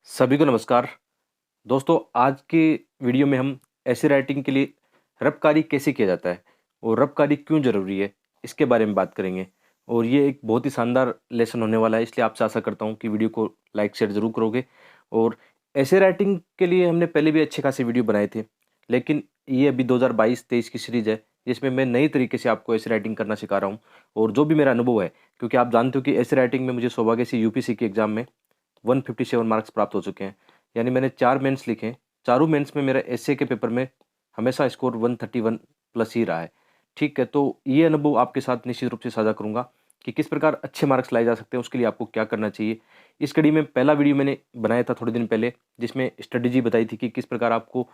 सभी को नमस्कार। दोस्तों, आज के वीडियो में हम ऐसे राइटिंग के लिए रबकारी कैसे किया जाता है और रबकारी क्यों ज़रूरी है, इसके बारे में बात करेंगे। और ये एक बहुत ही शानदार लेसन होने वाला है, इसलिए आपसे आशा करता हूँ कि वीडियो को लाइक शेयर ज़रूर करोगे। और ऐसे राइटिंग के लिए हमने पहले भी अच्छे खासे वीडियो बनाए थे, लेकिन ये अभी 2022-23 की सीरीज़ है, जिसमें मैं नई तरीके से आपको ऐसे राइटिंग करना सिखा रहा हूँ। और जो भी मेरा अनुभव है, क्योंकि आप जानते हो कि ऐसे राइटिंग में मुझे सौभाग्य से यूपीएससी के एग्ज़ाम में 157 मार्क्स प्राप्त हो चुके हैं। यानी मैंने 4 मेंस लिखे हैं, चारों मेंस में मेरा एसए के पेपर में हमेशा स्कोर 131 प्लस ही रहा है। ठीक है, तो ये अनुभव आपके साथ निश्चित रूप से साझा करूँगा कि किस प्रकार अच्छे मार्क्स लाए जा सकते हैं, उसके लिए आपको क्या करना चाहिए। इस कड़ी में पहला वीडियो मैंने बनाया था थोड़े दिन पहले, जिसमें स्ट्रेटेजी बताई थी कि किस प्रकार आपको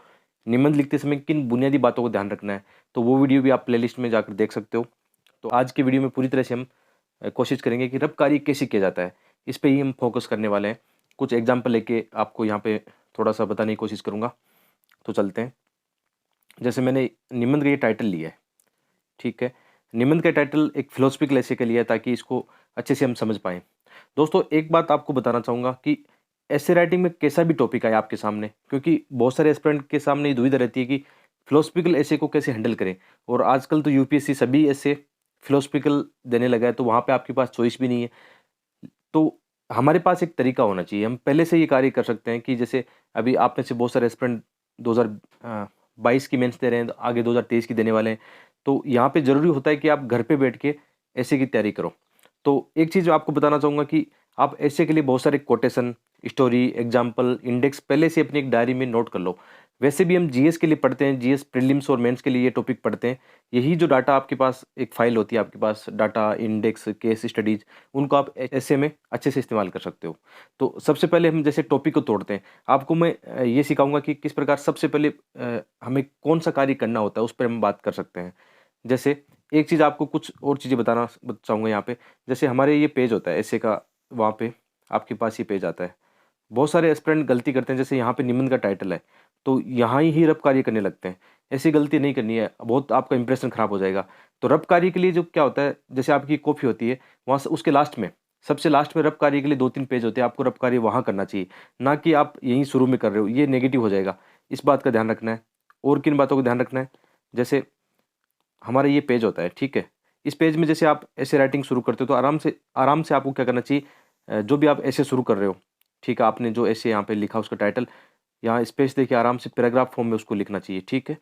निबंध लिखते समय किन बुनियादी बातों को ध्यान रखना है। तो वो वीडियो भी आप प्लेलिस्ट में जाकर देख सकते हो। तो आज की वीडियो में पूरी तरह से हम कोशिश करेंगे कि रबकारी कैसे किया जाता है, इस पे ही हम फोकस करने वाले हैं। कुछ एग्जाम्पल लेके आपको यहाँ पे थोड़ा-सा बताने की कोशिश करूँगा। तो चलते हैं। जैसे मैंने निबंध का ये टाइटल लिया है, ठीक है? निबंध का टाइटल एक फिलोसॉफिकल एसे का लिया है ताकि इसको अच्छे से हम समझ पाएँ। दोस्तों, एक बात आपको बताना चाहूँगा कि एसे राइटिंग में कैसा भी टॉपिक आए आपके सामने, क्योंकि बहुत सारे एस्पिरेंट के सामने ये दुविधा रहती है कि फिलोसॉफिकल एसे को कैसे हैंडल करें। और आजकल तो यूपीएससी सभी एसे फिलोसॉफिकल देने लगा है, तो वहाँ पे आपके पास चॉइस भी नहीं है। तो हमारे पास एक तरीका होना चाहिए। हम पहले से ये कार्य कर सकते हैं कि जैसे अभी आप में से बहुत सारे एस्पिरेंट 2022 की मेंस दे रहे हैं, तो आगे 2023 की देने वाले हैं। तो यहाँ पे ज़रूरी होता है कि आप घर पे बैठ के ऐसे की तैयारी करो। तो एक चीज़ आपको बताना चाहूँगा कि आप ऐसे के लिए बहुत सारे कोटेशन, स्टोरी, एग्जाम्पल, इंडेक्स पहले से अपनी एक डायरी में नोट कर लो। वैसे भी हम जीएस के लिए पढ़ते हैं, जीएस प्रीलिम्स और मेंस के लिए ये टॉपिक पढ़ते हैं। यही जो डाटा आपके पास एक फ़ाइल होती है, आपके पास डाटा, इंडेक्स, केस स्टडीज़, उनको आप ऐसे में अच्छे से इस्तेमाल कर सकते हो। तो सबसे पहले हम जैसे टॉपिक को तोड़ते हैं। आपको मैं ये सिखाऊँगा कि किस प्रकार सबसे पहले हमें कौन-सा कार्य करना होता है, उस पे हम बात कर सकते हैं। जैसे एक चीज़ आपको कुछ और चीज़ें बताना चाहूँगा यहाँ पे। जैसे हमारे ये पेज होता है ऐसे का, वहाँ पे आपके पास ये पेज आता है। बहुत सारे एस्पिरेंट गलती करते हैं, जैसे यहाँ पे निबंध का टाइटल है, तो यहाँ ही रब कार्य करने लगते हैं। ऐसी गलती नहीं करनी है, बहुत आपका इंप्रेशन खराब हो जाएगा। तो रब कार्य के लिए जो क्या होता है, जैसे आपकी कॉपी होती है, वहाँ से उसके लास्ट में, सबसे लास्ट में रब कार्य के लिए 2-3 पेज होते हैं, आपको रब कार्य वहाँ करना चाहिए, ना कि आप यहीं शुरू में कर रहे हो, ये नेगेटिव हो जाएगा। इस बात का ध्यान रखना है। और किन बातों का ध्यान रखना है, जैसे हमारा ये पेज होता है, ठीक है? इस पेज में जैसे आप ऐसे राइटिंग शुरू करते हो, तो आराम से आपको क्या करना चाहिए, जो भी आप ऐसे शुरू कर रहे हो, ठीक है? आपने जो ऐसे यहाँ पे लिखा उसका टाइटल, यहाँ स्पेस देके आराम से पैराग्राफ फॉर्म में उसको लिखना चाहिए, ठीक है?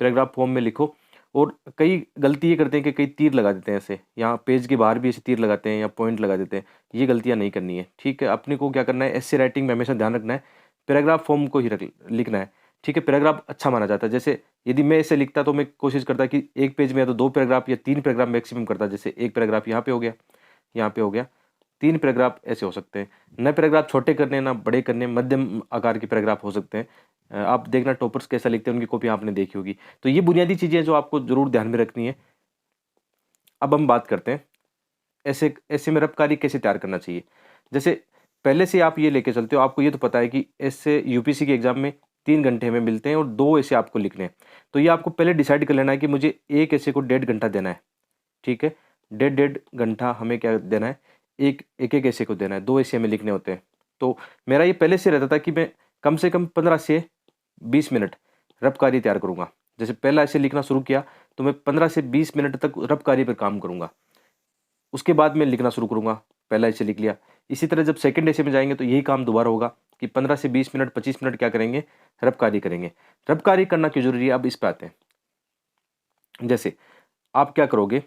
पैराग्राफ फॉर्म में लिखो। और कई गलती ये करते हैं कि कई तीर लगा देते हैं ऐसे, यहाँ पेज के बाहर भी ऐसे तीर लगाते हैं या पॉइंट लगा देते हैं। ये गलतियाँ नहीं करनी है, ठीक है? अपने को क्या करना है, ऐसे राइटिंग में हमेशा ध्यान रखना है, पैराग्राफ फॉर्म को ही लिखना है, ठीक है? पैराग्राफ अच्छा माना जाता है। जैसे यदि मैं ऐसे लिखता तो मैं कोशिश करता कि एक पेज में या तो 2 पैराग्राफ या 3 पैराग्राफ मैक्सिमम करता। जैसे 1 पैराग्राफ यहाँ पे हो गया, यहाँ पे हो गया, 3 पैराग्राफ ऐसे हो सकते हैं। ना पैराग्राफ छोटे करने हैं, ना बड़े करने हैं, मध्यम आकार के पैराग्राफ हो सकते हैं। आप देखना टॉपर्स कैसा लिखते हैं, उनकी कॉपी आपने देखी होगी। तो ये बुनियादी चीज़ें हैं जो आपको ज़रूर ध्यान में रखनी है। अब हम बात करते हैं, ऐसे ऐसे में रबकारी कैसे तैयार करना चाहिए। जैसे पहले से आप ये लेके चलते हो, आपको ये तो पता है कि ऐसे यूपीएससी के एग्ज़ाम में 3 घंटे हमें मिलते हैं और 2 ऐसे आपको लिखने हैं। तो ये आपको पहले डिसाइड कर लेना है कि मुझे एक ऐसे को 1.5 घंटा देना है, ठीक है? डेढ़ घंटा हमें क्या देना है, एक-एक ऐसे को देना है, 2 ऐसे हमें लिखने होते हैं। तो मेरा ये पहले से रहता था कि मैं कम से कम 15 से 20 मिनट रबकारी तैयार करूँगा। जैसे पहला ऐसे लिखना शुरू किया, तो मैं 15 से 20 मिनट तक रबकारी पर काम करूँगा। उसके बाद मैं लिखना शुरू करूँगा, पहला ऐसे लिख लिया। इसी तरह जब सेकंड ऐसे में जाएँगे तो यही काम दोबारा होगा कि 15 से 20 मिनट, 25 मिनट क्या करेंगे, रबकारी करेंगे। रबकारी करना क्यों ज़रूरी है, अब इस पे आते हैं। जैसे आप क्या करोगे,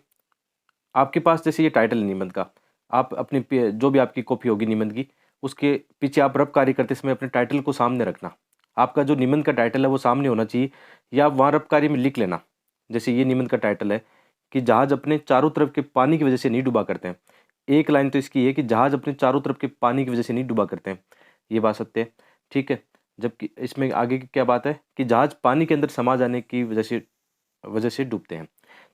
आपके पास जैसे ये टाइटल है निबंध का, आप अपनी जो भी आपकी कॉपी होगी निबंध की, उसके पीछे आप रब कार्य करते समय अपने टाइटल को सामने रखना। आपका जो निबंध का टाइटल है वो सामने होना चाहिए, या आप वहाँ रब कार्य में लिख लेना। जैसे ये निबंध का टाइटल है कि जहाज अपने चारों तरफ के पानी की वजह से नहीं डूबा करते हैं। एक लाइन तो इसकी है कि जहाज अपने चारों तरफ के पानी की वजह से नहीं डूबा करते हैं। ये बात सत्य है, ठीक है? जबकि इसमें आगे की क्या बात है कि जहाज पानी के अंदर समा जाने की वजह से डूबते हैं।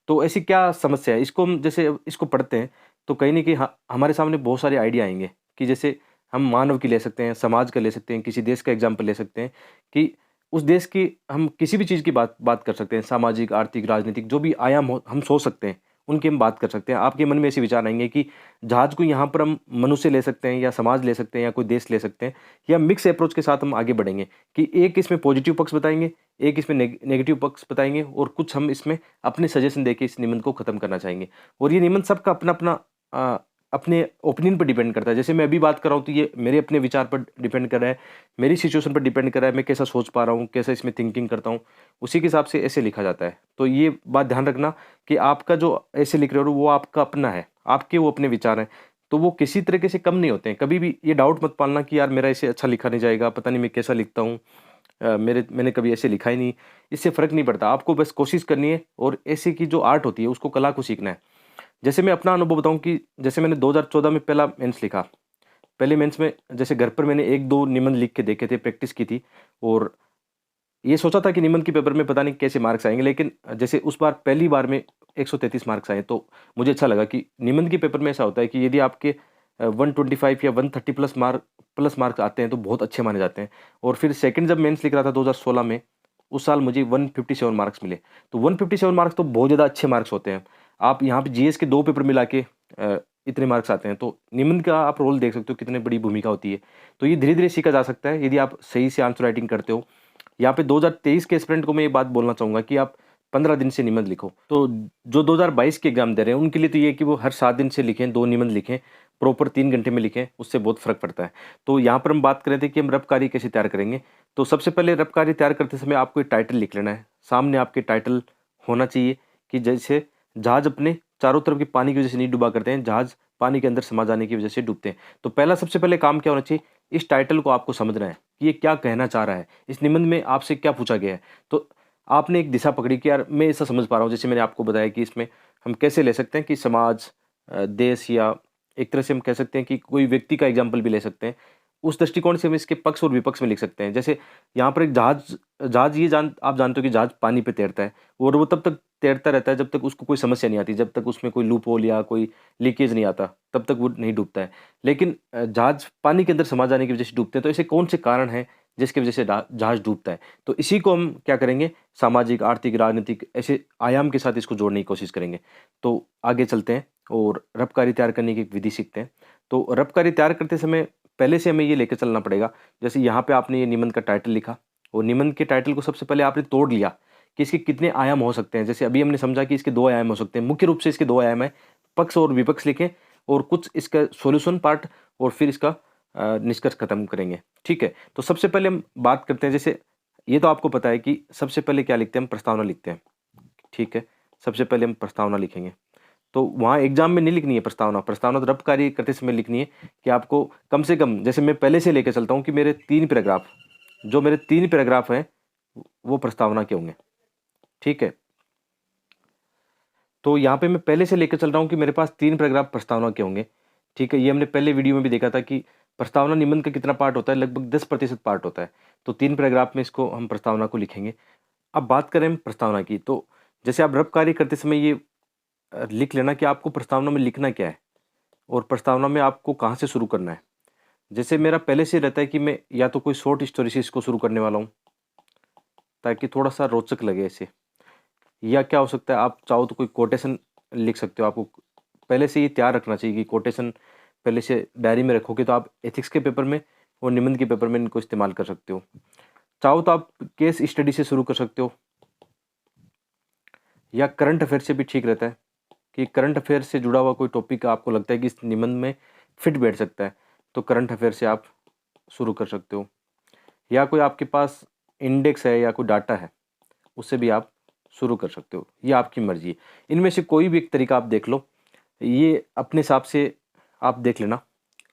तो ऐसी क्या समस्या है? इसको हम जैसे इसको पढ़ते हैं, तो कहीं न कहीं हमारे सामने बहुत सारे आइडिया आएँगे कि जैसे हम मानव की ले सकते हैं, समाज का ले सकते हैं, किसी देश का एग्ज़ाम्पल ले सकते हैं कि उस देश की हम किसी भी चीज़ की बात बात कर सकते हैं, सामाजिक, आर्थिक, राजनीतिक जो भी आयाम हो हम सोच सकते हैं, उनकी हम बात कर सकते हैं। आपके मन में ऐसे विचार आएँगे कि जहाज को यहाँ पर हम मनुष्य ले सकते हैं या समाज ले सकते हैं या कोई देश ले सकते हैं, या मिक्स अप्रोच के साथ हम आगे बढ़ेंगे कि एक इसमें पॉजिटिव पक्ष बताएँगे, एक इसमें नेगेटिव पक्ष बताएँगे और कुछ हम इसमें अपने सजेशन देके इस निबंध को खत्म करना चाहेंगे। और ये निबंध सबका अपना-अपना अपने ओपिनियन पर डिपेंड करता है। जैसे मैं अभी बात कर रहा हूँ तो ये मेरे अपने विचार पर डिपेंड कर रहा है, मेरी सिचुएशन पर डिपेंड कर रहा है, मैं कैसा सोच पा रहा हूँ, कैसा इसमें थिंकिंग करता हूँ, उसी के हिसाब से ऐसे लिखा जाता है। तो ये बात ध्यान रखना कि आपका जो ऐसे लिख रहे हो वो आपका अपना है, आपके वो अपने विचार हैं, तो वो किसी तरीके से कम नहीं होते हैं। कभी भी ये डाउट मत पालना कि यार मेरा ऐसे अच्छा लिखा नहीं जाएगा, पता नहीं मैं कैसा लिखता हूँ, मैंने कभी ऐसे लिखा ही नहीं। इससे फ़र्क नहीं पड़ता, आपको बस कोशिश करनी है और ऐसे की जो आर्ट होती है उसको, कला को सीखना है। जैसे मैं अपना अनुभव बताऊँ कि जैसे मैंने 2014 में पहला मेंस लिखा। पहले मेंस में जैसे घर पर मैंने 1-2 निबंध लिख के देखे थे, प्रैक्टिस की थी और ये सोचा था कि निबंध के पेपर में पता नहीं कैसे मार्क्स आएँगे, लेकिन जैसे उस बार पहली बार में 133 मार्क्स आए, तो मुझे अच्छा लगा कि निबंध के पेपर में ऐसा होता है कि यदि आपके 125 या 130 प्लस मार्क्स आते हैं तो बहुत अच्छे माने जाते हैं। और फिर सेकंड जब मेंस लिख रहा था 2016 में, उस साल मुझे 157 मार्क्स मिले। तो 157 मार्क्स तो बहुत ज़्यादा अच्छे मार्क्स होते हैं। आप यहाँ पे जीएस के 2 पेपर मिला के इतने मार्क्स आते हैं, तो निबंध का आप रोल देख सकते हो कितनी बड़ी भूमिका होती है। तो ये धीरे-धीरे सीखा जा सकता है यदि आप सही से आंसर राइटिंग करते हो। यहाँ पे 2023 के एस्पिरेंट को मैं ये बात बोलना चाहूँगा कि आप 15 दिन से निबंध लिखो। तो जो 2022 के एग्ज़ाम दे रहे हैं उनके लिए तो ये है कि वो हर 7 दिन से लिखें, 2 निबंध लिखें, प्रॉपर 3 घंटे में लिखें, उससे बहुत फ़र्क पड़ता है। तो यहाँ पर हम बात कर रहे थे कि हम रफ कार्य कैसे तैयार करेंगे। तो सबसे पहले रफ कार्य तैयार करते समय आपको एक टाइटल लिख लेना है। सामने आपके टाइटल होना चाहिए कि जैसे जहाज अपने चारों तरफ के पानी की वजह से नहीं डूबा करते हैं, जहाज पानी के अंदर समा जाने की वजह से डूबते हैं। तो पहला सबसे पहले काम क्या होना चाहिए, इस टाइटल को आपको समझना है कि ये क्या कहना चाह रहा है, इस निबंध में आपसे क्या पूछा गया है। तो आपने एक दिशा पकड़ी कि यार मैं ऐसा समझ पा रहा हूँ, जैसे मैंने आपको बताया कि इसमें हम कैसे ले सकते हैं कि समाज, देश, या एक तरह से हम कह सकते हैं कि कोई व्यक्ति का एग्जाम्पल भी ले सकते हैं। उस दृष्टिकोण से हम इसके पक्ष और विपक्ष में लिख सकते हैं। जैसे यहाँ पर एक जहाज जहाज ये जान आप जानते हो कि जहाज पानी पे तैरता है और वो तब तक तैरता रहता है जब तक उसको कोई समस्या नहीं आती, जब तक उसमें कोई लूप होल या कोई लीकेज नहीं आता, तब तक वो नहीं डूबता है। लेकिन जहाज पानी के अंदर समा जाने की वजह से डूबते हैं, तो ऐसे कौन से कारण हैं जिसकी वजह से जहाज डूबता है? तो इसी को हम क्या करेंगे, सामाजिक, आर्थिक, राजनीतिक ऐसे आयाम के साथ इसको जोड़ने की कोशिश करेंगे। तो आगे चलते हैं और रफ कार्य तैयार करने की एक विधि सीखते हैं। तो रफ कार्य तैयार करते समय पहले से हमें ये लेकर चलना पड़ेगा, जैसे यहाँ पे आपने ये निबंध का टाइटल लिखा और निबंध के टाइटल को सबसे पहले आपने तोड़ लिया कि इसके कितने आयाम हो सकते हैं। जैसे अभी हमने समझा कि इसके 2 आयाम हो सकते हैं, मुख्य रूप से इसके 2 आयाम हैं, पक्ष और विपक्ष लिखें और कुछ इसका सॉल्यूशन पार्ट और फिर इसका निष्कर्ष खत्म करेंगे। ठीक है? तो सबसे पहले हम बात करते हैं, जैसे ये तो आपको पता है कि सबसे पहले क्या लिखते हैं, हम प्रस्तावना लिखते हैं। ठीक है? सबसे पहले हम प्रस्तावना लिखेंगे। तो वहाँ एग्ज़ाम में नहीं लिखनी है प्रस्तावना, प्रस्तावना तो रफ कार्य करते समय लिखनी है कि आपको कम से कम, जैसे मैं पहले से लेके चलता हूँ कि मेरे 3 पैराग्राफ, जो मेरे 3 पैराग्राफ हैं, वो प्रस्तावना के होंगे। ठीक है? तो यहाँ पे मैं पहले से लेकर चल रहा हूँ कि मेरे पास 3 पैराग्राफ प्रस्तावना के होंगे। ठीक है? ये हमने पहले वीडियो में भी देखा था कि प्रस्तावना निबंध का कितना पार्ट होता है, लगभग 10% पार्ट होता है। तो 3 पैराग्राफ में इसको हम प्रस्तावना को लिखेंगे। अब बात करें हम प्रस्तावना की, तो जैसे आप रफ कार्य करते समय ये लिख लेना कि आपको प्रस्तावना में लिखना क्या है और प्रस्तावना में आपको कहाँ से शुरू करना है। जैसे मेरा पहले से रहता है कि मैं या तो कोई शॉर्ट स्टोरी से इसको शुरू करने वाला हूँ, ताकि थोड़ा-सा रोचक लगे इसे। या क्या हो सकता है, आप चाहो तो कोई कोटेशन लिख सकते हो। आपको पहले से ये तैयार रखना चाहिए कि कोटेशन पहले से डायरी में रखोगे तो आप एथिक्स के पेपर में और निबंध के पेपर में इनको इस्तेमाल कर सकते हो। चाहो तो आप केस स्टडी से शुरू कर सकते हो या करंट अफेयर से भी ठीक रहता है कि करंट अफेयर से जुड़ा हुआ कोई टॉपिक आपको लगता है कि इस निबंध में फिट बैठ सकता है, तो करंट अफेयर से आप शुरू कर सकते हो। या कोई आपके पास इंडेक्स है या कोई डाटा है, उससे भी आप शुरू कर सकते हो। ये आपकी मर्ज़ी है। इनमें से कोई भी एक तरीका आप देख लो, ये अपने हिसाब से आप देख लेना,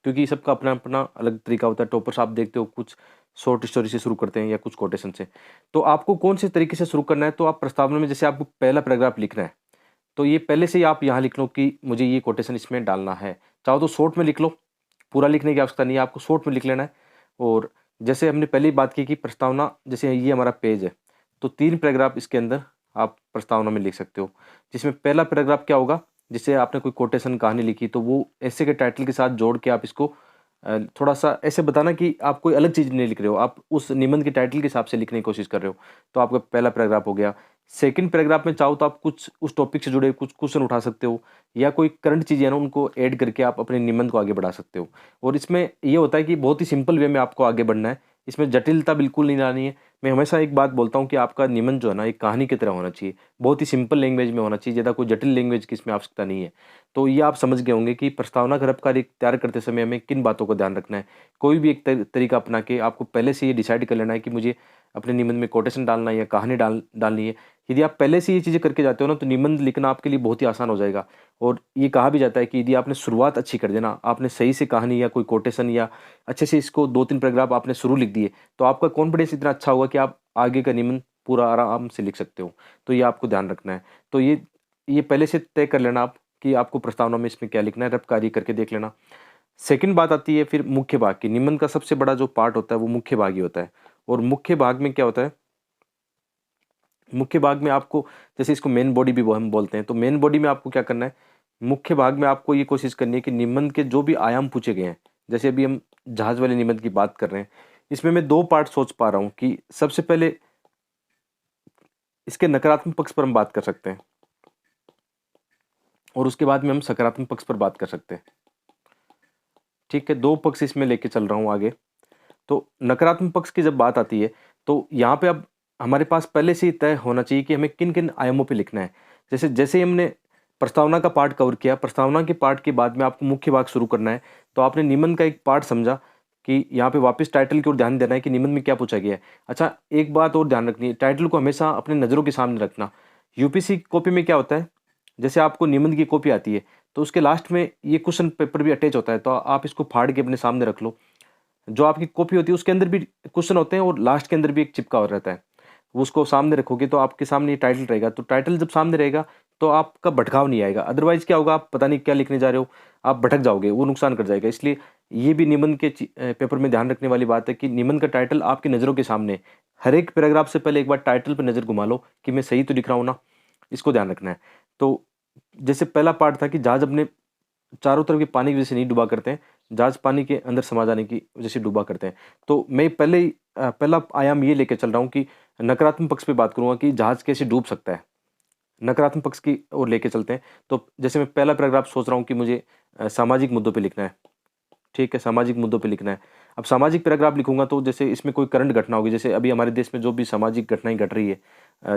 क्योंकि सबका अपना-अपना अलग तरीका होता है। टॉपर्स आप देखते हो कुछ शॉर्ट स्टोरी से शुरू करते हैं या कुछ कोटेशन से। तो आपको कौन से तरीके से शुरू करना है, तो आप प्रस्तावना में जैसे आपको पहला पैराग्राफ लिखना है, तो ये पहले से ही आप यहाँ लिख लो कि मुझे ये कोटेशन इसमें डालना है। चाहो तो शॉर्ट में लिख लो, पूरा लिखने की आवश्यकता नहीं है, आपको शॉर्ट में लिख लेना है। और जैसे हमने पहले ही बात की कि प्रस्तावना, जैसे ये हमारा पेज है, तो 3 पैराग्राफ इसके अंदर आप प्रस्तावना में लिख सकते हो। जिसमें पहला पैराग्राफ क्या होगा, जैसे आपने कोई कोटेशन कहानी लिखी, तो वो ऐसे के टाइटल के साथ जोड़ के आप इसको थोड़ा-सा ऐसे बताना कि आप कोई अलग चीज़ नहीं लिख रहे हो, आप उस निबंध के टाइटल के हिसाब से लिखने की कोशिश कर रहे हो। तो आपका पहला पैराग्राफ हो गया। सेकंड पैराग्राफ में चाहो तो आप कुछ उस टॉपिक से जुड़े कुछ क्वेश्चन उठा सकते हो या कोई करंट चीज़ें हैं ना, उनको ऐड करके आप अपने निबंध को आगे बढ़ा सकते हो। और इसमें ये होता है कि बहुत ही सिंपल वे में आपको आगे बढ़ना है, इसमें जटिलता बिल्कुल नहीं लानी है। मैं हमेशा एक बात बोलता हूँ कि आपका निबंध जो है ना, एक कहानी की तरह होना चाहिए। बहुत ही सिंपल लैंग्वेज में होना चाहिए, ज़्यादा कोई जटिल लैंग्वेज की इसमें आवश्यकता नहीं है। तो ये आप समझ गए होंगे कि प्रस्तावना का रफ़्तार तैयार करते समय हमें किन बातों का ध्यान रखना है। कोई भी एक तरीका अपना के आपको पहले से ये डिसाइड कर लेना है कि मुझे अपने निबंध में कोटेशन डालना है या कहानी डालनी है। यदि आप पहले से ये चीज़ें करके जाते हो ना, तो निबंध लिखना आपके लिए बहुत ही आसान हो जाएगा। और ये कहा भी जाता है कि यदि आपने शुरुआत अच्छी कर दी ना, आपने सही से कहानी या कोई कोटेशन या अच्छे से इसको 2-3 पैराग्राफ आपने शुरू लिख दिए, तो आपका कॉन्फिडेंस इतना अच्छा होगा कि आप आगे का निबंध पूरा आराम से लिख सकते हो। तो ये आपको ध्यान रखना है। तो ये पहले से तय कर लेना आप कि आपको प्रस्तावना में इसमें क्या लिखना है, रफ़ कार्य करके देख लेना। सेकंड बात आती है फिर मुख्य भाग की। निबंध का सबसे बड़ा जो पार्ट होता है वो मुख्य भाग ही होता है। और मुख्य भाग में क्या होता है, मुख्य भाग में आपको, जैसे इसको मेन बॉडी भी हम बोलते हैं, तो मेन बॉडी में आपको क्या करना है, मुख्य भाग में आपको ये कोशिश करनी है कि निबंध के जो भी आयाम पूछे गए हैं, जैसे अभी हम जहाज वाले निबंध की बात कर रहे हैं, इसमें मैं 2 पार्ट सोच पा रहा हूँ कि सबसे पहले इसके नकारात्मक पक्ष पर हम बात कर सकते हैं और उसके बाद में हम सकारात्मक पक्ष पर बात कर सकते हैं। ठीक है, 2 पक्ष इसमें लेके चल रहा हूँ आगे। तो नकारात्मक पक्ष की जब बात आती है, तो यहाँ पे अब हमारे पास पहले से ही तय होना चाहिए कि हमें किन-किन आयामों पे लिखना है। जैसे जैसे ही हमने प्रस्तावना का पार्ट कवर किया, प्रस्तावना के पार्ट के बाद में आपको मुख्य भाग शुरू करना है। तो आपने निबंध का एक पार्ट समझा कि यहाँ पे वापस टाइटल की ओर ध्यान देना है कि निबंध में क्या पूछा गया है। अच्छा, एक बात और ध्यान रखनी है, टाइटल को हमेशा अपनी नज़रों के सामने रखना। यूपीएससी कॉपी में क्या होता है, जैसे आपको निबंध की कॉपी आती है, तो उसके लास्ट में ये क्वेश्चन पेपर भी अटैच होता है, तो आप इसको फाड़ के अपने सामने रख लो। जो आपकी कॉपी होती है उसके अंदर भी क्वेश्चन होते हैं और लास्ट के अंदर भी एक चिपका हुआ रहता है। वो उसको सामने रखोगे तो आपके सामने ये टाइटल रहेगा, तो टाइटल जब सामने रहेगा तो आपका भटकाव नहीं आएगा। अदरवाइज़ क्या होगा, आप पता नहीं क्या लिखने जा रहे हो, आप भटक जाओगे, वो नुकसान कर जाएगा। इसलिए ये भी निबंध के पेपर में ध्यान रखने वाली बात है कि निबंध का टाइटल आपकी नज़रों के सामने है। हर एक पैराग्राफ से पहले एक बार टाइटल पे नज़र घुमा लो कि मैं सही तो लिख रहा हूँ ना, इसको ध्यान रखना है। तो जैसे पहला पार्ट था कि जहाज अपने चारों तरफ के पानी की वजह से नहीं डूबा करते हैं, जहाज पानी के अंदर समा जाने की वजह से डूबा करते हैं। तो मैं पहले ही पहला आयाम ये लेके चल रहा हूँ कि नकारात्मक पक्ष पे बात करूँगा कि जहाज कैसे डूब सकता है। नकारात्मक पक्ष की ओर लेके चलते हैं। तो जैसे मैं पहला पैराग्राफ सोच रहा हूँ कि मुझे सामाजिक मुद्दों पे लिखना है। ठीक है, सामाजिक मुद्दों पे लिखना है। अब सामाजिक पैराग्राफ लिखूँगा तो जैसे इसमें कोई करंट घटना होगी, जैसे अभी हमारे देश में जो भी सामाजिक घटनाएँ घट रही है,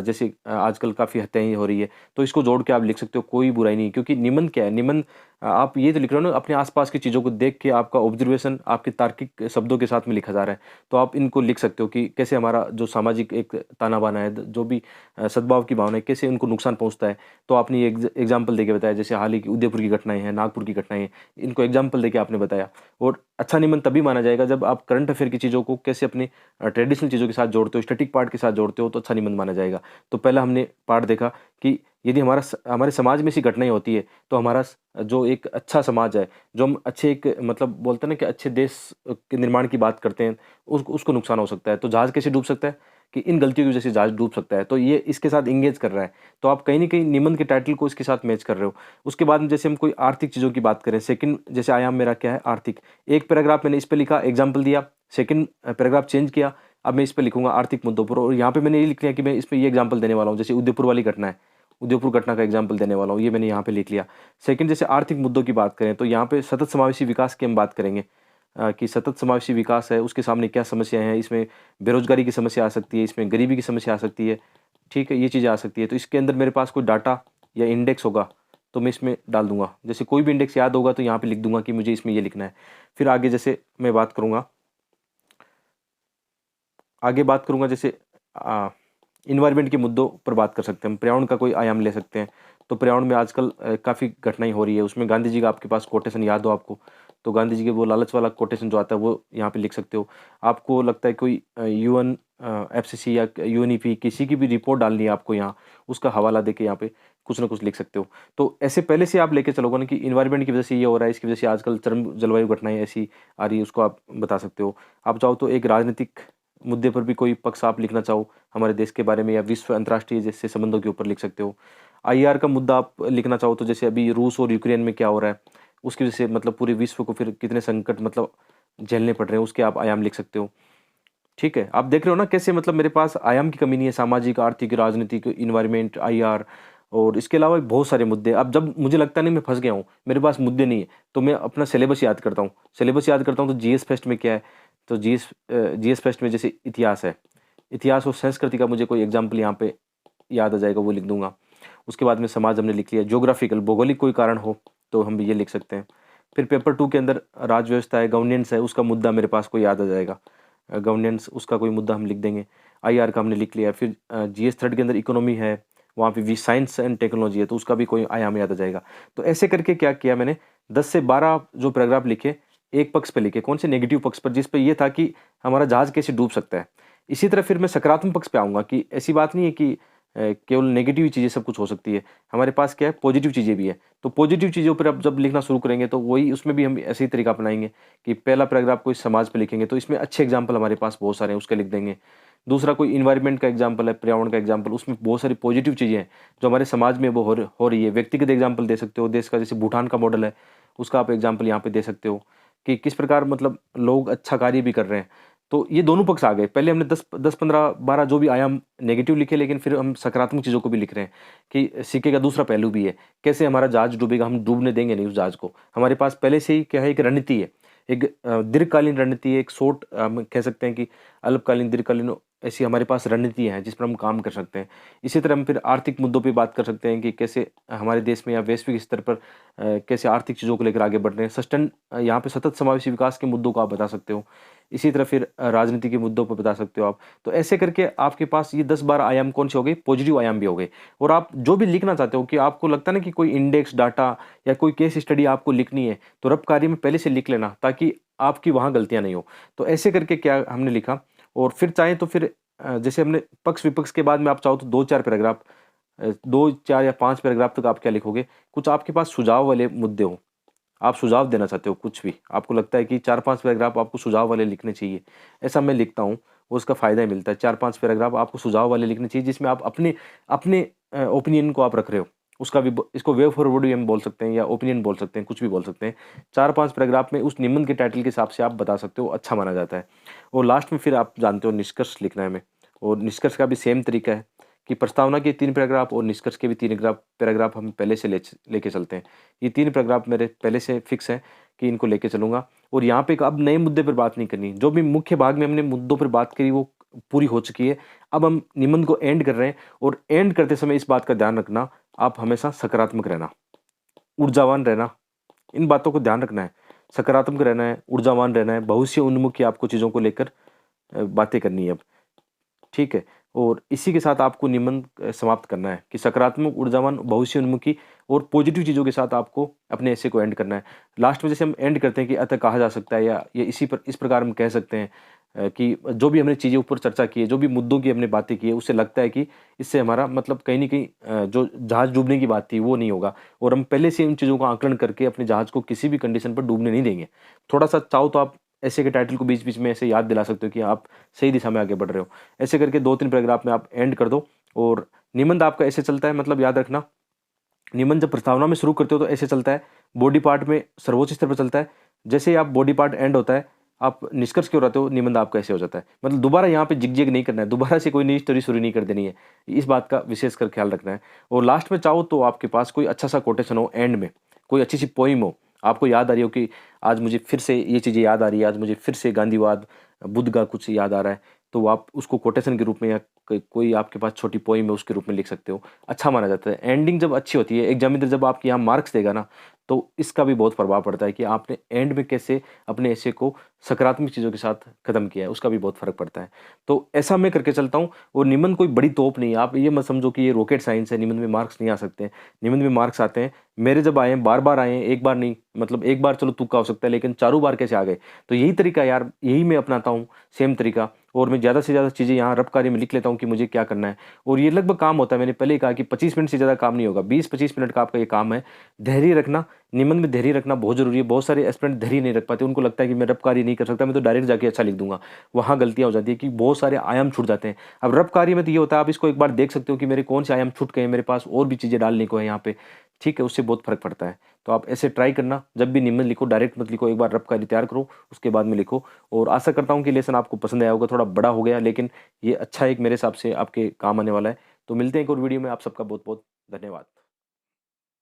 जैसे आजकल काफ़ी हत्याएँ हो रही है, तो इसको जोड़ के आप लिख सकते हो, कोई बुराई नहीं है। क्योंकि निबंध क्या है, निबंध आप ये तो लिख रहे हो ना, अपने आस-पास की चीज़ों को देख के आपका ऑब्जर्वेशन आपके तार्किक शब्दों के साथ में लिखा जा रहा है। तो आप इनको लिख सकते हो कि कैसे हमारा जो सामाजिक एक ताना-बाना है, जो भी सद्भाव की भावना है, कैसे उनको नुकसान पहुँचता है। तो आपने ये एग्ज़ाम्पल देके बताया, जैसे हाल ही की उदयपुर की घटनाएँ हैं, नागपुर की घटनाएँ हैं, इनको एग्ज़ाम्पल देके आपने बताया। और अच्छा निबंध तभी माना जाएगा जब आप करंट अफ़ेयर की चीज़ों को कैसे अपनी ट्रेडिशनल चीज़ों के साथ जोड़ते हो, स्टैटिक पार्ट के साथ जोड़ते हो, तो अच्छा निबंध माना जाएगा। तो पहला हमने पार्ट देखा कि यदि हमारे समाज में ऐसी घटनाएँ होती है, तो हमारा जो एक अच्छा समाज है, जो हम अच्छे एक मतलब बोलते हैं ना कि अच्छे देश के निर्माण की बात करते हैं, उसको नुकसान हो सकता है। तो जहाज़ कैसे डूब सकता है कि इन गलतियों की वजह से जहाज़ डूब सकता है। तो ये इसके साथ एंगेज कर रहा है। तो आप कहीं न कहीं निबंध के टाइटल को इसके साथ मैच कर रहे हो। उसके बाद में जैसे हम कोई आर्थिक चीज़ों की बात करें, सेकंड जैसे आयाम मेरा क्या है, आर्थिक। एक पैराग्राफ मैंने इस पे लिखा, एग्ज़ाम्पल दिया, सेकंड पैराग्राफ चेंज किया, अब मैं इस पे लिखूँगा आर्थिक मुद्दों पर, और यहाँ पे मैंने ये लिख लिया कि मैं इसमें ये एग्ज़ाम्पल देने वाला हूँ, जैसे उदयपुर वाली घटना है, उदयपुर घटना का एग्ज़ाम्पल देने वाला हूँ, ये मैंने यहाँ पे लिख लिया। सेकंड जैसे आर्थिक मुद्दों की बात करें, तो यहाँ पे सतत समावेशी विकास की हम बात करेंगे, कि सतत समावेशी विकास है, उसके सामने क्या समस्याएँ हैं, इसमें बेरोज़गारी की समस्या आ सकती है, इसमें गरीबी की समस्या आ सकती है, ठीक है? ये चीज़ें आ सकती है। तो इसके अंदर मेरे पास कोई डाटा या इंडेक्स होगा, तो मैं इसमें डाल दूँगा। जैसे कोई भी इंडेक्स याद होगा तो यहाँ पे लिख दूँगा कि मुझे इसमें ये लिखना है। फिर आगे जैसे मैं बात करूँगा, आगे बात करूँगा जैसे एनवायरनमेंट के मुद्दों पर बात कर सकते हैं हम, पर्यावरण का कोई आयाम ले सकते हैं। तो पर्यावरण में आजकल काफ़ी घटनाएँ हो रही है, उसमें गांधी जी का आपके पास कोटेशन याद हो आपको, तो गांधी जी के वो लालच वाला कोटेशन जो आता है वो यहाँ पे लिख सकते हो। आपको लगता है कोई यूएन एफसीसी या यूएनईपी किसी की भी रिपोर्ट डालनी है आपको यहाँ, उसका हवाला देके यहाँ पे कुछ ना कुछ लिख सकते हो। तो ऐसे पहले से आप लेके चलोगे ना कि एनवायरनमेंट की वजह से ये हो रहा है, इसकी वजह से आजकल चरम जलवायु घटनाएँ ऐसी आ रही है, उसको आप बता सकते हो। आप चाहो तो एक राजनीतिक मुद्दे पर भी कोई पक्ष आप लिखना चाहो हमारे देश के बारे में, या विश्व अंतर्राष्ट्रीय जैसे संबंधों के ऊपर लिख सकते हो। आईआर का मुद्दा आप लिखना चाहो तो जैसे अभी रूस और यूक्रेन में क्या हो रहा है, उसकी वजह से मतलब पूरे विश्व को फिर कितने संकट मतलब झेलने पड़ रहे हैं, उसके आप आयाम लिख सकते हो। ठीक है, आप देख रहे हो ना कैसे मतलब मेरे पास आयाम की कमी नहीं है, सामाजिक, आर्थिक, राजनीतिक, इन्वायरमेंट, आईआर और इसके अलावा भी बहुत सारे मुद्दे। अब जब मुझे लगता नहीं मैं फँस गया हूँ, मेरे पास मुद्दे नहीं है, तो मैं अपना सिलेबस याद करता हूँ। सिलेबस याद करता हूँ तो जीएस फेस्ट में क्या है, तो जीएस फेस्ट में जैसे इतिहास है, इतिहास और संस्कृति का मुझे कोई एग्ज़ाम्पल यहाँ पे याद आ जाएगा, वो लिख दूँगा। उसके बाद में समाज हमने लिख लिया, ज्योग्राफिकल भौगोलिक कोई कारण हो, तो हम ये लिख सकते हैं। फिर पेपर 2 के अंदर राज्य व्यवस्था है, गवर्नेंस है, उसका मुद्दा मेरे पास कोई याद आ जाएगा। गवर्नेंस उसका कोई मुद्दा हम लिख देंगे। आईआर का हमने लिख लिया। फिर जीएस थर्ड के अंदर इकोनॉमी है, वहाँ पे भी साइंस एंड टेक्नोलॉजी है, तो उसका भी कोई आयाम याद आ जाएगा। तो ऐसे करके क्या किया मैंने, 10 से 12 जो पैराग्राफ लिखे, एक पक्ष पे लिखे, कौन से नेगेटिव पक्ष पर, जिस पे ये था कि हमारा जहाज़ कैसे डूब सकता है। इसी तरह फिर मैं सकारात्मक पक्ष पे आऊँगा कि ऐसी बात नहीं है कि केवल नेगेटिव चीज़ें सब कुछ हो सकती है। हमारे पास क्या है, पॉजिटिव चीज़ें भी है। तो पॉजिटिव चीज़ों पर अब जब लिखना शुरू करेंगे तो वही उसमें भी हम ऐसे ही तरीका अपनाएँगे कि पहला पैराग्राफ कोई समाज पे लिखेंगे तो इसमें अच्छे एग्जाम्पल हमारे पास बहुत सारे हैं, उसके लिख देंगे। दूसरा कोई एनवायरनमेंट का एग्जाम्पल है, पर्यावरण का एग्जाम्पल, उसमें बहुत सारी पॉजिटिव चीज़ें हैं जो हमारे समाज में वो हो रही है। व्यक्तिगत एग्जाम्पल दे सकते हो, देश का जैसे भूटान का मॉडल है, उसका आप एग्जाम्पल यहाँ पे दे सकते हो कि किस प्रकार मतलब लोग अच्छा कार्य भी कर रहे हैं। तो ये दोनों पक्ष आ गए। पहले हमने 10, 15, 12 जो भी आयाम नेगेटिव लिखे, लेकिन फिर हम सकारात्मक चीज़ों को भी लिख रहे हैं कि सिक्के का दूसरा पहलू भी है। कैसे हमारा जहाज डूबेगा, हम डूबने देंगे नहीं उस जहाज को। हमारे पास पहले से ही क्या है, एक रणनीति है, एक दीर्घकालीन रणनीति है, एक शॉर्ट हम कह सकते हैं कि अल्पकालीन, दीर्घकालीन, ऐसी हमारे पास रणनीतियाँ हैं जिस पर हम काम कर सकते हैं। इसी तरह हम फिर आर्थिक मुद्दों पे बात कर सकते हैं कि कैसे हमारे देश में या वैश्विक स्तर पर कैसे आर्थिक चीज़ों को लेकर आगे बढ़ रहे हैं। यहाँ पे सतत समावेशी विकास के मुद्दों को आप बता सकते हो। इसी तरह फिर राजनीति के मुद्दों पर बता सकते हो आप। तो ऐसे करके आपके पास ये 10-12 आयाम कौन से हो गए, पॉजिटिव आयाम भी हो गए। और आप जो भी लिखना चाहते हो कि आपको लगता है ना कि कोई इंडेक्स, डाटा या कोई केस स्टडी आपको लिखनी है, तो रब कार्य में पहले से लिख लेना ताकि आपकी वहाँ गलतियाँ नहीं हो। तो ऐसे करके क्या हमने लिखा। और फिर चाहें तो फिर जैसे हमने पक्ष-विपक्ष के बाद में आप चाहो तो 2-4 पैराग्राफ 2, 4 या 5 पैराग्राफ तक आप क्या लिखोगे, कुछ आपके पास सुझाव वाले मुद्दे हों। आप सुझाव देना चाहते हो कुछ भी, आपको लगता है कि 4-5 पैराग्राफ आपको सुझाव वाले लिखने चाहिए। ऐसा मैं लिखता हूँ, उसका फ़ायदा ही मिलता है। 4-5 पैराग्राफ आपको सुझाव वाले लिखने चाहिए जिसमें आप अपने अपने ओपिनियन को आप रख रहे हो। उसका भी ब इसको वे फॉरवर्ड भी हम बोल सकते हैं या ओपिनियन बोल सकते हैं, कुछ भी बोल सकते हैं। 4-5 पैराग्राफ में उस निबंध के टाइटल के हिसाब से आप बता सकते हो, अच्छा माना जाता है। और लास्ट में फिर आप जानते हो निष्कर्ष लिखना है हमें, और निष्कर्ष का भी सेम तरीका है कि प्रस्तावना के 3 पैराग्राफ और निष्कर्ष के भी 3 पैराग्राफ हम पहले से लेके चलते हैं। ये 3 पैराग्राफ मेरे पहले से फिक्स है कि इनको लेके चलूँगा। और यहाँ पे अब नए मुद्दे पर बात नहीं करनी। जो भी मुख्य भाग में हमने मुद्दों पर बात करी वो पूरी हो चुकी है। अब हम निबंध को एंड कर रहे हैं, और एंड करते समय इस बात का ध्यान रखना, आप हमेशा सकारात्मक रहना, ऊर्जावान रहना, इन बातों को ध्यान रखना है। सकारात्मक रहना है, ऊर्जावान रहना है, भविष्य उन्मुखी आपको चीज़ों को लेकर बातें करनी है अब। ठीक है? और इसी के साथ आपको निबंध समाप्त करना है कि सकारात्मक, ऊर्जावान, भविष्योन्मुखी और पॉजिटिव चीज़ों के साथ आपको अपने एसे को एंड करना है। लास्ट में जैसे हम एंड करते हैं कि अतः कहा जा सकता है, या ये इस प्रकार हम कह सकते हैं कि जो भी हमने चीज़ें ऊपर चर्चा की है, जो भी मुद्दों की हमने बातें की है, उससे लगता है कि इससे हमारा मतलब कहीं न कहीं जो जहाज़ डूबने की बात थी वो नहीं होगा, और हम पहले से इन चीज़ों का आकलन करके अपने जहाज़ को किसी भी कंडीशन पर डूबने नहीं देंगे। थोड़ा-सा चाहो तो आप ऐसे के टाइटल को बीच-बीच में ऐसे याद दिला सकते हो कि आप सही दिशा में आगे बढ़ रहे हो। ऐसे करके 2-3 पैराग्राफ में आप एंड कर दो। और निबंध आपका ऐसे चलता है, मतलब याद रखना, निबंध जब प्रस्तावना में शुरू करते हो तो ऐसे चलता है, बॉडी पार्ट में सर्वोच्च स्तर पर चलता है। जैसे ही आप बॉडी पार्ट एंड होता है, आप निष्कर्ष की ओर आते हो, निबंध आपका ऐसे हो जाता है। मतलब दोबारा यहाँ पे जिग-जैग नहीं करना है, दोबारा से कोई नई स्टोरी शुरू नहीं कर देनी है। इस बात का विशेषकर ख्याल रखना है। और लास्ट में चाहो तो आपके पास कोई अच्छा-सा कोटेशन हो एंड में, कोई अच्छी-सी पोएम हो, आपको याद आ रही हो कि आज मुझे फिर से ये चीज़ें याद आ रही है, आज मुझे फिर से गांधीवाद, बुद्ध का कुछ याद आ रहा है, तो आप उसको कोटेशन के रूप में या कोई आपके पास छोटी पोएम है उसके रूप में लिख सकते हो। अच्छा माना जाता है। एंडिंग जब अच्छी होती है, एग्ज़ामिनर जब आपके यहाँ मार्क्स देगा ना, तो इसका भी बहुत प्रभाव पड़ता है कि आपने एंड में कैसे अपने एसे को सकारात्मक चीज़ों के साथ खत्म किया है, उसका भी बहुत फ़र्क पड़ता है। तो ऐसा मैं करके चलता हूँ। और निबंध कोई बड़ी तोप नहीं है, आप ये मत समझो कि ये रॉकेट साइंस है, निबंध में मार्क्स नहीं आ सकते। निबंध में मार्क्स आते हैं, मेरे जब आए हैं, बार-बार आए हैं, एक बार नहीं, मतलब एक बार चलो तुक्का हो सकता है, लेकिन चारों बार कैसे आ गए? तो यही तरीका यार, यही मैं अपनाता हूँ, सेम तरीका। और मैं ज़्यादा से ज़्यादा चीज़ें यहाँ रफ़ कार्य में लिख लेता हूँ कि मुझे क्या करना है। और ये लगभग काम होता है, मैंने पहले ही कहा कि 25 मिनट से ज़्यादा काम नहीं होगा, 20-25 मिनट का आपका ये काम है। धैर्य रखना, निबंध में धैर्य रखना बहुत ज़रूरी है। बहुत सारे एस्पिरेंट धैर्य नहीं रख पाते, उनको लगता है कि मैं रफ़ कार्य नहीं कर सकता, मैं तो डायरेक्ट जाके अच्छा लिख दूँगा। वहाँ गलतियाँ हो जाती है कि बहुत सारे आयाम छूट जाते हैं। अब रफ़ कार्य में तो ये होता है, आप इसको एक बार देख सकते हो कि मेरे कौन से आयाम छूट गए हैं, मेरे पास और भी चीज़ें डालने को है यहाँ पे। ठीक है, उससे बहुत फ़र्क पड़ता है। तो आप ऐसे ट्राई करना, जब भी निबंध लिखो डायरेक्ट मत लिखो, एक बार रफ़्कारी तैयार करो, उसके बाद में लिखो। और आशा करता हूँ कि लेसन आपको पसंद आया होगा, थोड़ा बड़ा हो गया लेकिन ये अच्छा एक मेरे हिसाब से आपके काम आने वाला है। तो मिलते हैं एक और वीडियो में, आप सबका बहुत-बहुत धन्यवाद।